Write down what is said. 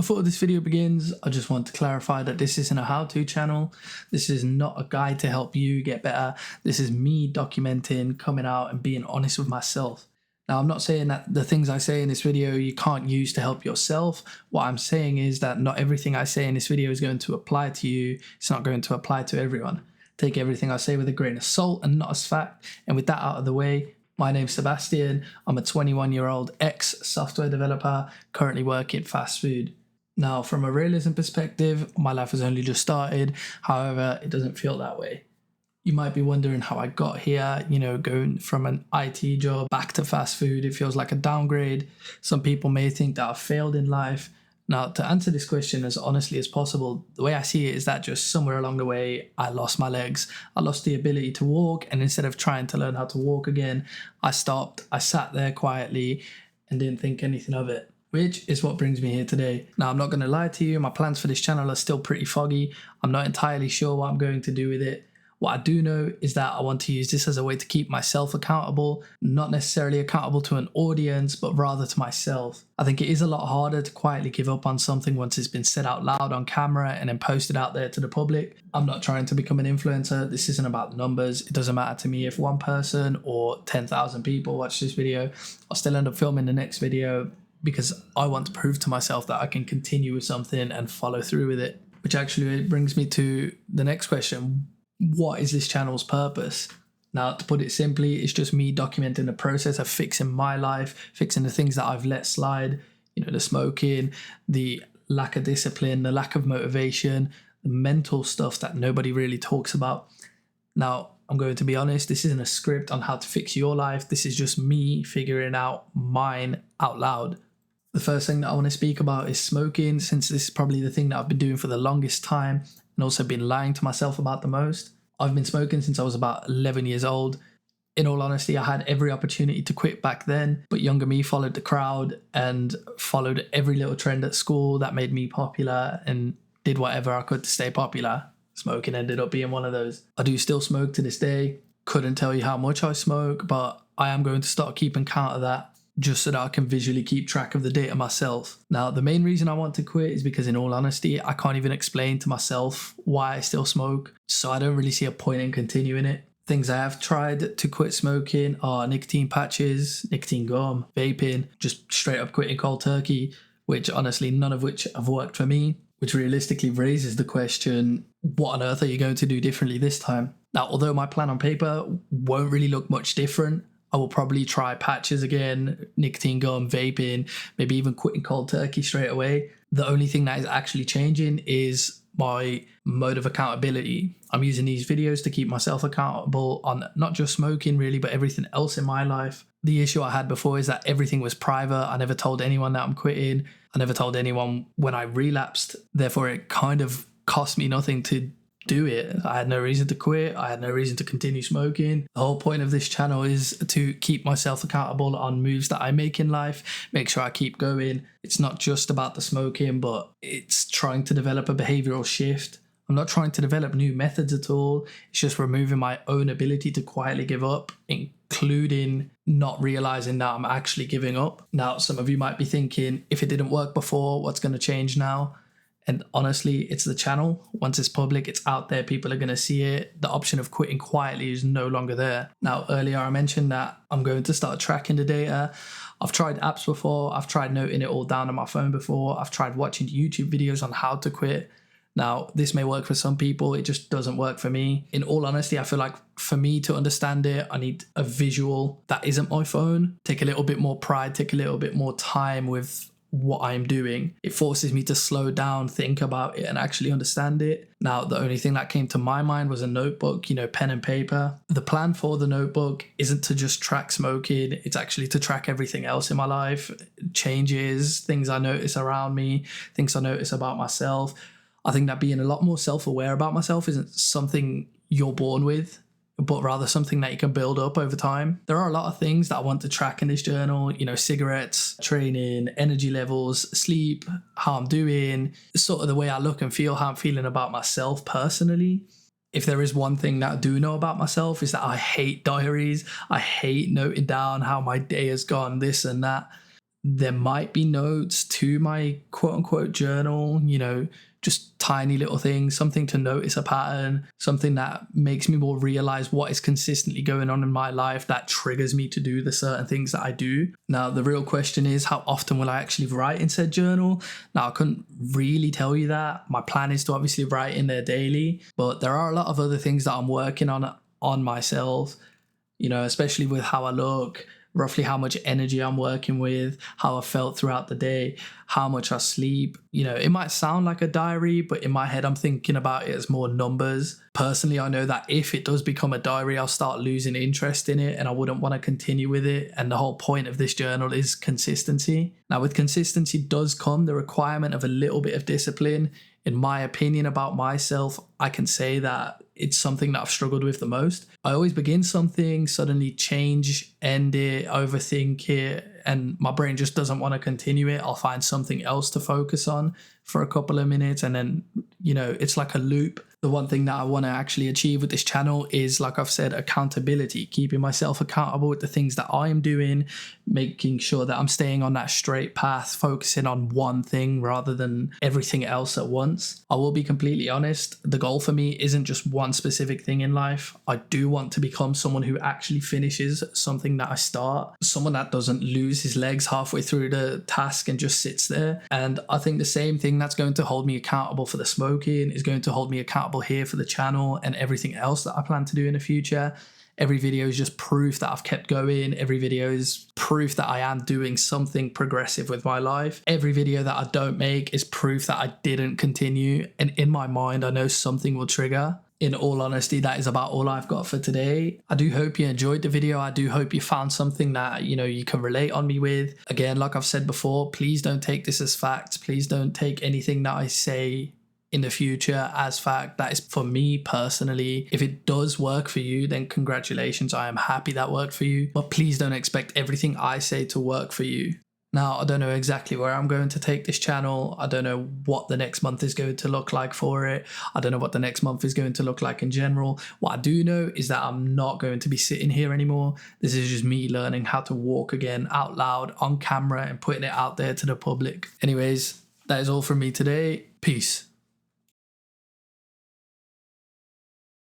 Before this video begins, I just want to clarify that this isn't a how-to channel. This is not a guide to help you get better. This is me documenting, coming out and being honest with myself. Now, I'm not saying that the things I say in this video you can't use to help yourself. What I'm saying is that not everything I say in this video is going to apply to you. It's not going to apply to everyone. Take everything I say with a grain of salt and not as fact. And with that out of the way, my name's Sebastian. I'm a 21-year-old ex-software developer currently working fast food. Now, from a realism perspective, my life has only just started. However, it doesn't feel that way. You might be wondering how I got here, going from an IT job back to fast food. It feels like a downgrade. Some people may think that I've failed in life. Now, to answer this question as honestly as possible, the way I see it is that just somewhere along the way, I lost my legs. I lost the ability to walk, and instead of trying to learn how to walk again, I stopped. I sat there quietly and didn't think anything of it, which is what brings me here today. Now, I'm not going to lie to you. My plans for this channel are still pretty foggy. I'm not entirely sure what I'm going to do with it. What I do know is that I want to use this as a way to keep myself accountable, not necessarily accountable to an audience, but rather to myself. I think it is a lot harder to quietly give up on something once it's been said out loud on camera and then posted out there to the public. I'm not trying to become an influencer. This isn't about numbers. It doesn't matter to me if one person or 10,000 people watch this video. I'll still end up filming the next video because I want to prove to myself that I can continue with something and follow through with it. Which actually brings me to the next question. What is this channel's purpose? Now, to put it simply, it's just me documenting the process of fixing my life, fixing the things that I've let slide, the smoking, the lack of discipline, the lack of motivation, the mental stuff that nobody really talks about. Now, I'm going to be honest, this isn't a script on how to fix your life. This is just me figuring out mine out loud. The first thing that I want to speak about is smoking, since this is probably the thing that I've been doing for the longest time and also been lying to myself about the most. I've been smoking since I was about 11 years old. In all honesty, I had every opportunity to quit back then, but younger me followed the crowd and followed every little trend at school that made me popular and did whatever I could to stay popular. Smoking ended up being one of those. I do still smoke to this day. Couldn't tell you how much I smoke, but I am going to start keeping count of that, just so that I can visually keep track of the data myself. Now, the main reason I want to quit is because, in all honesty, I can't even explain to myself why I still smoke, so I don't really see a point in continuing it. Things I have tried to quit smoking are nicotine patches, nicotine gum, vaping, just straight up quitting cold turkey, which honestly, none of which have worked for me, which realistically raises the question, what on earth are you going to do differently this time? Now, although my plan on paper won't really look much different, I will probably try patches again, nicotine gum, vaping, maybe even quitting cold turkey straight away. The only thing that is actually changing is my mode of accountability. I'm using these videos to keep myself accountable on not just smoking really, but everything else in my life. The issue I had before is that everything was private. I never told anyone that I'm quitting. I never told anyone when I relapsed. Therefore, it kind of cost me nothing to do it. I had no reason to quit. I had no reason to continue smoking. The whole point of this channel is to keep myself accountable on moves that I make in life, make sure I keep going. It's not just about the smoking, but it's trying to develop a behavioral shift. I'm not trying to develop new methods at all. It's just removing my own ability to quietly give up, including not realizing that I'm actually giving up. Now, some of you might be thinking, if it didn't work before, what's going to change now? And honestly, it's the channel. Once it's public, it's out there, people are going to see it. The option of quitting quietly is no longer there. Now, earlier I mentioned that I'm going to start tracking the data. I've tried apps before. I've tried noting it all down on my phone before. I've tried watching YouTube videos on how to quit. Now, this may work for some people. It just doesn't work for me. In all honesty, I feel like for me to understand it, I need a visual that isn't my phone. Take a little bit more pride, take a little bit more time with what I'm doing. It forces me to slow down, think about it, and actually understand it. Now, the only thing that came to my mind was a notebook, pen and paper. The plan for the notebook isn't to just track smoking, it's actually to track everything else in my life, changes, things I notice around me, things I notice about myself. I think that being a lot more self-aware about myself isn't something you're born with, but rather something that you can build up over time. There are a lot of things that I want to track in this journal, cigarettes, training, energy levels, sleep, how I'm doing, sort of the way I look and feel, how I'm feeling about myself personally. If there is one thing that I do know about myself is that I hate diaries. I hate noting down how my day has gone, this and that. There might be notes to my quote unquote journal, you know, just tiny little things, something to notice a pattern, something that makes me more realize what is consistently going on in my life that triggers me to do the certain things that I do. Now, the real question is, how often will I actually write in said journal? Now, I couldn't really tell you that. My plan is to obviously write in there daily, but there are a lot of other things that I'm working on myself, you know, especially with how I look, roughly how much energy I'm working with, how I felt throughout the day, how much I sleep. You know, it might sound like a diary, but in my head, I'm thinking about it as more numbers. Personally, I know that if it does become a diary, I'll start losing interest in it and I wouldn't want to continue with it. And the whole point of this journal is consistency. Now, with consistency does come the requirement of a little bit of discipline. In my opinion about myself, I can say that it's something that I've struggled with the most. I always begin something, suddenly change, end it, overthink it, and my brain just doesn't want to continue it. I'll find something else to focus on for a couple of minutes, and then, you know, it's like a loop. The one thing that I want to actually achieve with this channel is, like I've said, accountability, keeping myself accountable with the things that I am doing, making sure that I'm staying on that straight path, focusing on one thing rather than everything else at once. I will be completely honest, the goal for me isn't just one specific thing in life. I do want to become someone who actually finishes something that I start, someone that doesn't lose his legs halfway through the task and just sits there. And I think the same thing that's going to hold me accountable for the smoking is going to hold me accountable here for the channel and everything else that I plan to do in the future. Every video is just proof that I've kept going. Every video is proof that I am doing something progressive with my life. Every video that I don't make is proof that I didn't continue. And in my mind, I know something will trigger. In all honesty, that is about all I've got for today. I do hope you enjoyed the video. I do hope you found something that, you know, you can relate on me with. Again, like I've said before, please don't take this as facts. Please don't take anything that I say in the future as fact. That is for me personally. If it does work for you, then congratulations. I am happy that worked for you. But please don't expect everything I say to work for you. Now, I don't know exactly where I'm going to take this channel. I don't know what the next month is going to look like for it. I don't know what the next month is going to look like in general. What I do know is that I'm not going to be sitting here anymore. This is just me learning how to walk again out loud on camera and putting it out there to the public. Anyways, that is all from me today. Peace.